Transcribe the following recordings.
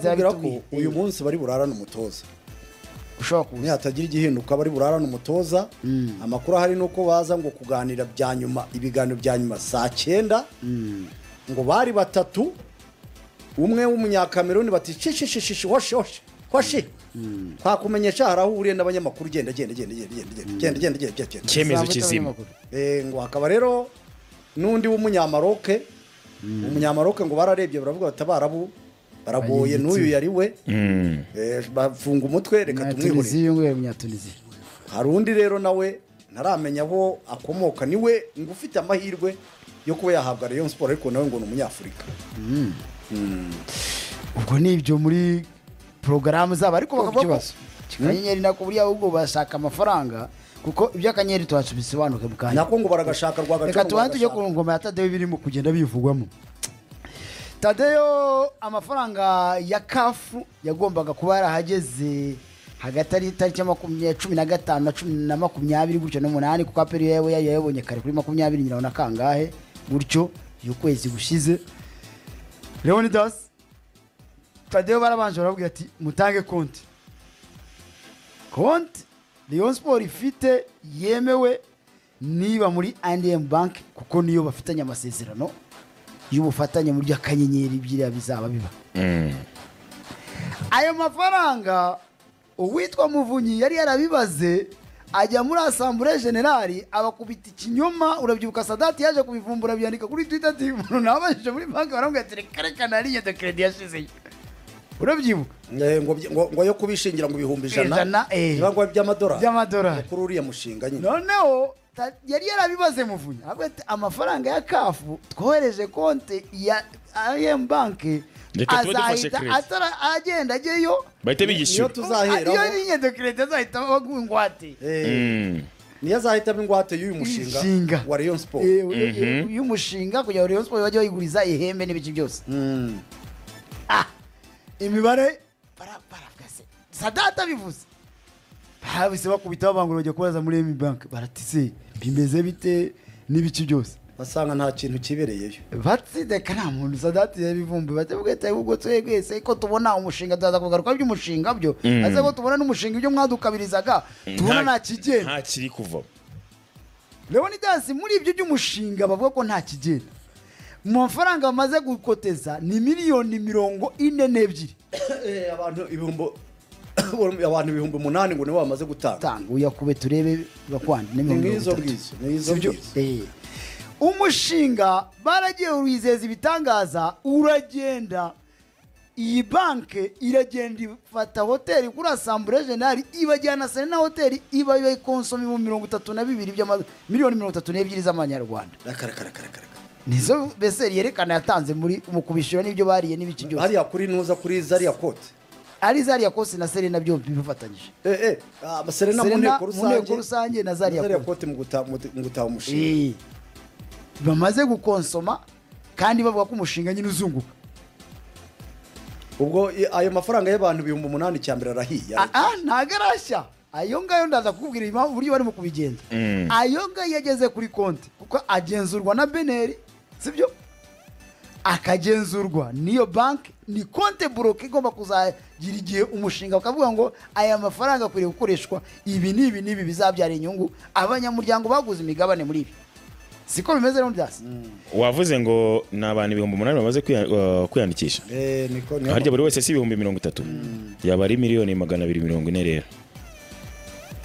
bakubwira ko uyu munsi bari burarana umutoza ushobora kuza hatagira igihinduka bari burarana umutoza amakuru ahari nuko baza ngo kuganira bya nyuma ibiganiro bya nyuma saa 9 ngo bari batatu umwe w'umunyakameruni bati shishishishi hoshi twakumenyesha harahuriye n'abanyamakuru genda cyemezo kizima ngo akaba rero nundi w'umunyamaroke ngo bararebye baravuga batabarabu baragoye n'uyu yari we bafunga umutwe reka tumwihore hari undi rero nawe ntaramenya aho akomoka niwe ngo ufite amahirwe yo kuba yahabwa Rayon Sport ariko nawe ngo ni umunyafurika ubwo nibyo muri porogaramu zabo ariko bakavuga kanyenyeri nako buriya ahubwo bashaka amafaranga kuko iby'akanyenyeri twacu bisobanuke bukanye nako ngo baragashaka rwagacyo reka tubanze tujye ku ngoma ya Tadeyo birimo kugenda bivugwamo Tadeyo amafaranga ya kafu yagombaga kuba yarahageze hagati ari tariki ya 15 na 20 gutyo n'umunani kuko aperi yewe yayabonye kare kuri 20 nyiraho na kangahe gutyo y'ukwezi gushize Leonidas Tadeyo barabanje barabwira ati mutange konti Rayon Sport ifite yemewe niba muri I&M Bank kuko niyo bafitanye amasezerano y'ubufatanye muri akanyenyeri byiriya bizaba biba ayo mafaranga uwitwa Muvunyi yari yarabibaze ajya muri Assemblée Générale abakubita ikinyoma urabyibuka Sadati yaje kubivumbura byandika kuri Twitter ati umuntu nabajije muri bank barambwira ati reka nariye de credit yashize urabyibuka ngo yo kubishingira ngo ibihumbi 100 ngo by'amadolari kuri uriya mushinga nyine noneho yari yarabibaze Muvunyi ati amafaranga ya kafu twohereje konte ya I&M Bank azahita agenda ageyo bahita bigishyura tuzahera iyo nyine de credit azahita baguha ingwate niyo azahita ingwate y'uyu mushinga wa Rayon Sport uyu mushinga kugira Rayon Sport bajye bayiguriza ihembe n'ibiki byose imibare barafase Sadata bivuze habise bakubita babangura bajya kubaza muri I&M Bank baratise bimeze bite n'ibiki byose basanga nta kintu kibereyeyo batside kana muntu Sadati yabivumbe batevuga ati ubwo twegese ko tubona umushinga tuzaza kugaruka by'umushinga byo aze ko tubona n'umushinga ibyo mwadukabirizaga tubona nta kigenda nta kiri kuva Leonidas muri ibyo by'umushinga bavuga ko nta kigenda mu mafaranga bamaze gukoteza ni miliyoni 42 abantu ibihumbi 8 ngo nibo bamaze gutanga uyakube turebe bakwandi n'izo umushinga baragiye urizeza ibitangaza uragenda iyi banke iragenda ifata hoteli kuri Assemblée Générale ibajyana Serena hoteli iba ikonsoma mu 32 miliyoni 32 z'amanyarwanda nizo beseri yerekana yatanze muri mu kubishura n'ibyo bariye n'ibiki byose hariya kuri nuza kuri Zaria Cote ari Zaria Cote na Serena byo bifatanyije Serena mu nteko rusange na Zaria Cote mu gutaha umushinga bamaze gukonsoma kandi bavuga ko umushinga nyine uzunguka ubwo ayo mafaranga y'abantu 8,000 cyambere arahiye ntagarashya ayo ngayo ndaza kukubwira impamvu uburyo barimo kubigenza ayo ngayo yageze kuri konti kuko agenzurwa na Beneri sibyo akagenzurwa niyo bank ni konte bloke igomba kuzagira igihe umushinga ukavuga ngo aya mafaranga akwiriye gukoreshwa ibi n'ibi bizabyara inyungu abanyamuryango baguze imigabane muri ibi siko bimeze rero byase wavuze ngo n'abantu 8,000 bamaze kwiyandikisha niko harya buri wese si 30,000 yaba ari miliyoni 240 rero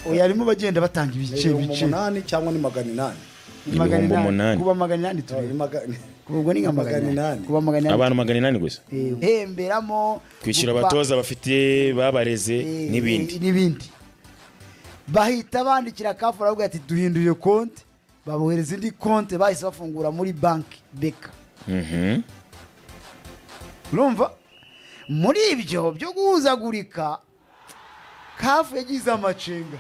oyarimo bagenda batanga ibice 8 cyangwa ni 800 kuba 800 turebe kubwo ni nka 800 kuba 800 abantu 800 gusa hemberamo kwishyura abatoza bafite babareze n'ibindi bahita bandikira kafu aravuga ati duhinduye konti babohereza indi konti bahise bafungura muri banki beka urumva muri ibyo byo guhuzagurika kafu yagize amacenga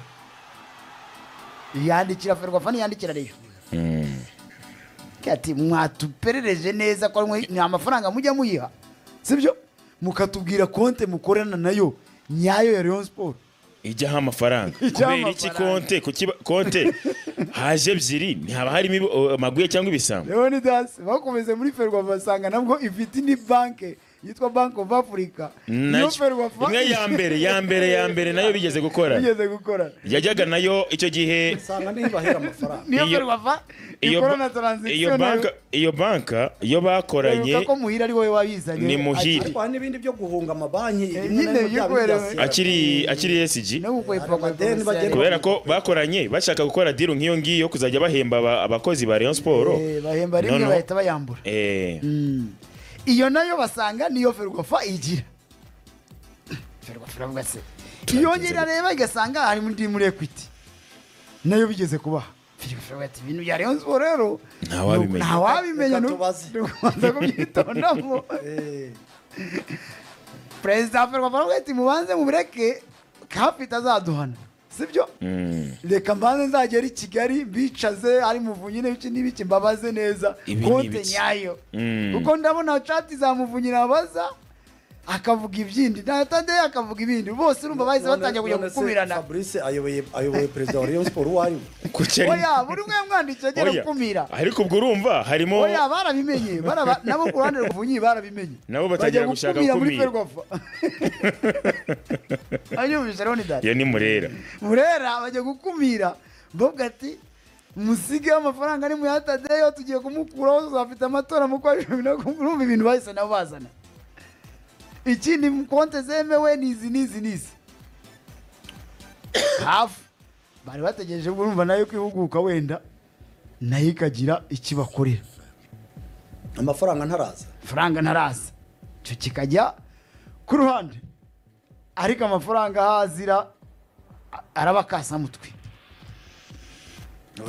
yandikira Ferwafa yandikira rero kati mwatuperereje neza ko ni amafaranga mujya muyiha sibyo mukatubwira konti mukorana nayo nyayo ya Rayon Sport ijyaho amafaranga kubera iki konte haje ebyiri ntihaba harimo amaguye cyangwa ibisambo Leonidas bakomeze muri Ferwafa basanga nabwo ifite ni banke yitwa Bank of Africa niyo Ferwafa imwe ya mbere nayo bigeze gukora yajyaga nayo icyo gihe usanga ntibahera amafaranga niyo Ferwafa ikora na transaction iyo banka iyo bakoranye ko muhira ari wowe wabizanye ni muhira ariko hari n'ibindi byo guhunga amabanki akiri SG kubera ko bakoranye bashaka gukora deal nk'iyo ngiyo kuzajya bahemba abakozi ba Rayon Sport bahemba rimwe bahita bayambura iyo nayo basanga niyo Ferwafa igira Ferwafa se iyo ngira reba igasanga hari muri Equity nayo bigeze kubaha Ferwafa ati ibintu bya Rayon Sport rero ntawabimenya tubanza kubyitondamo President Ferwafa ati mubanze mubireke kapita azaduhana sibyo reka mbanze nzagera i Kigali bicaze ari muvunyi n'ibiki mbabaze neza konte nyayo kuko ndabona chat zamuvunyira baza akavuga ibyindi natande akavuga ibindi bose urumva bahise batangiye kujya gukumirana Fabrice ayoboye president wa Rayon Sport wari oya buri umwe mwanditse agera gukumira ariko ubwo urumva harimo oya barabimenye nabo ku ruhande rw'uvunyi barabimenye nabo batangira gushaka gukumira anyumvise rero ni data ya ni Murera bajya gukumira mbobwa ati musige amafaranga ari mu yatadeyo tugiye kumukuraho uzafite amatora mu kwa 10 ibintu bahise nabo bazana ikindi konte zemewe nizi hafu bari bategereje urumva nayo kwihuguka wenda nayo ikagira ikibakorera amafaranga ntaraza cyo kikajya ku ruhande ariko amafaranga hazira arabakasa mutwe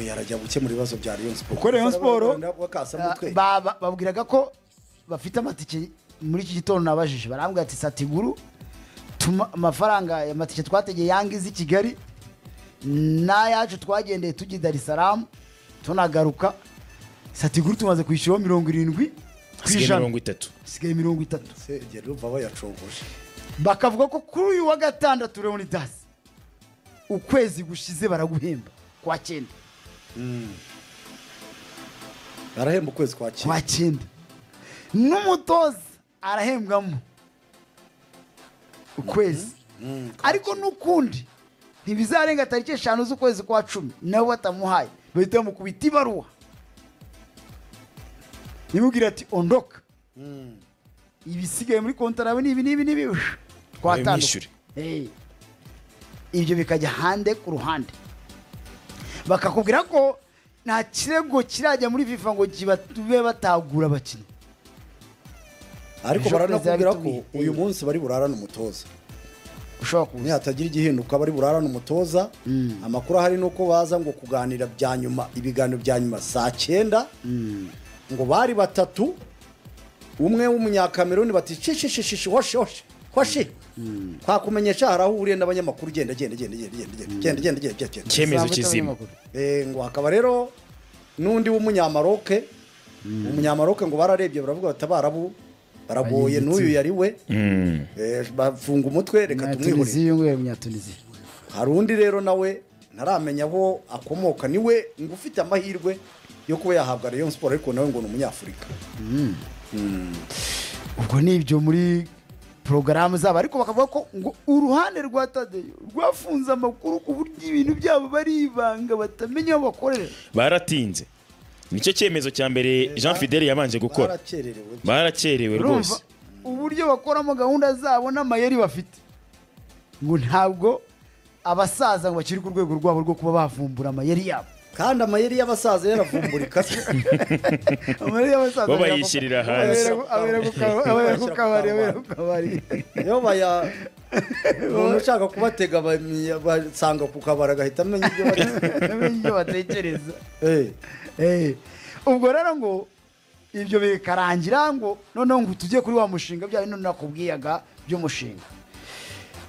yarajya gukemura ibibazo bya Rayon Sport kuko Rayon Sport babwiraga ko bafite amatike muri iki gitondo nabajije barambwira ati Satiguru amafaranga ya matike twategeye yangize i Kigali n'ayacu twagendeye tujya Dar es Salaam tunagaruka Satiguru tumaze kwishyura 70 sigaye 30 segera ruva bayacogoje bakavuga ko kuri uyu wa gatandatu Leonidas ukwezi gushize baraguhemba kwa 9 barahemba ukwezi kwa 9 n'umutoza arahembwamo ukwezi ariko n'ukundi ntibizarenga tariki 5 z'ukwezi kwa 10 nawe batamuhaye bahita bamukubita ibaruwa nimubwira ati ondoka ibisigaye muri konta nawe nibi twatandukanye ibyo bikajya hande ku ruhande bakakubwira ko nta kirego kirajya muri FIFA ngo kibatube batagura abakinnyi ariko baranakubwira ko uyu munsi bari burarana umutoza ushobora kuba hatagira igihinduka bari burarana umutoza amakuru ahari nuko baza ngo kuganira bya nyuma ibiganiro bya nyuma saa 9 ngo bari batatu umwe w'umunyakameruni bati shishishishi hoshi kwakumenyesha harahuriye n'abanyamakuru genda cyemezo kizima ngo hakaba rero nundi w'umunyamaroke ngo bararebye baravuga batabarabu baragoye n'uyu yari we bafunga umutwe reka tumwihore hari undi rero nawe ntaramenya aho akomoka niwe ngo ufite amahirwe yo kuba yahabwa Rayon Sport ariko nawe ngo ni umunyafurika ubwo nibyo muri porogaramu zabo ariko bakavuga ko ngo uruhande rwa Tadeyo rwafunze amakuru ku buryo ibintu byabo baribanga batamenya aho bakorera baratinze nicyo cyemezo cya mbere Jean Fidèle yabanje gukora barakerewe rwose uburyo bakoramo gahunda zabo n'amayeri bafite ngo ntabwo abasaza ngo bakiri ku rwego rwabo rwo kuba bavumbura amayeri yabo kandi amayeri y'abasaza yaravumburika amayeri y'abasaza bayishyirira hanze abera ku kabari yo baya umuntu ushaka kubatega basanga ku kabari agahita amenya ibyo batekereza ubwo rero ngo ibyo bikarangira ngo noneho ngo tujye kuri wa mushinga bya bintu nakubwiyaga by'umushinga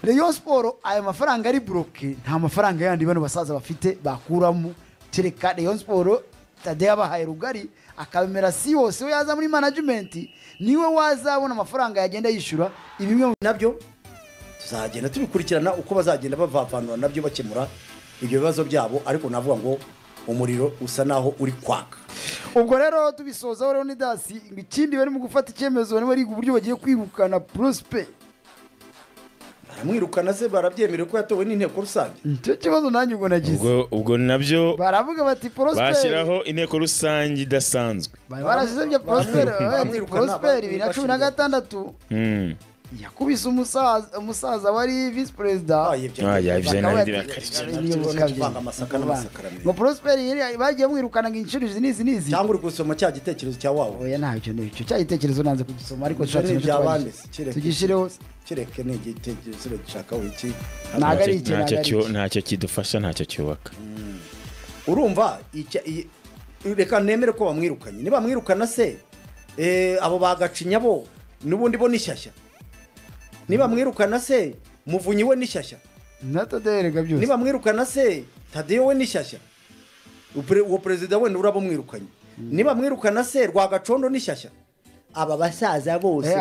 Rayon Sport aya mafaranga ari bloke nta mafaranga yandi bano basaza bafite bakuramo tereka Rayon Sport Tadeyo abahaye rugari akabemera si yose we yaza muri management niwe wazabona amafaranga yagenda yishura ibimwe nabyo tuzagenda tubikurikirana uko bazagenda bavavanura nabyo bakemura ibyo bibazo byabo ariko navuga ngo umuriro usa naho uri kwaka. ubwo rero tubisozaho Leonidas ikindi bari mu gufata icyemezo bari bari uburyo bagiye kwirukana Prosper. Baramwirukana se barabyemerewe ko yatowe n'inteko rusange. Icyo kibazo nanjye ubwo nagize. ubwo nabyo baravuga bati Prosper bashyiraho inteko rusange idasanzwe. barashyize bya Prosper 2016 yakubise umusaza wari vice president ngo Prosper bagiye mwirukana ngo inshuro izi cyangwa uri gusoma cya gitekerezo cya wawe. oya ntacyo nicyo cya gitekerezo nanze kugisoma ariko tugishireho kireke ni igitekerezo gishaka wiki ntacyo kidufasha ntacyo cyubaka. Urumva reka nemere ko bamwirukanye niba mwirukana se abo bagacinya bo nubundi bo nishyashya. Niba mwirukana se Muvunyi we nishyashya. Natadere byose. Niba mwirukana se Tadeyo we nishyashya. Uwo president we urabo mwirukanye. Niba mwirukana se Rwagacondo nishyashya. Aba basaza bose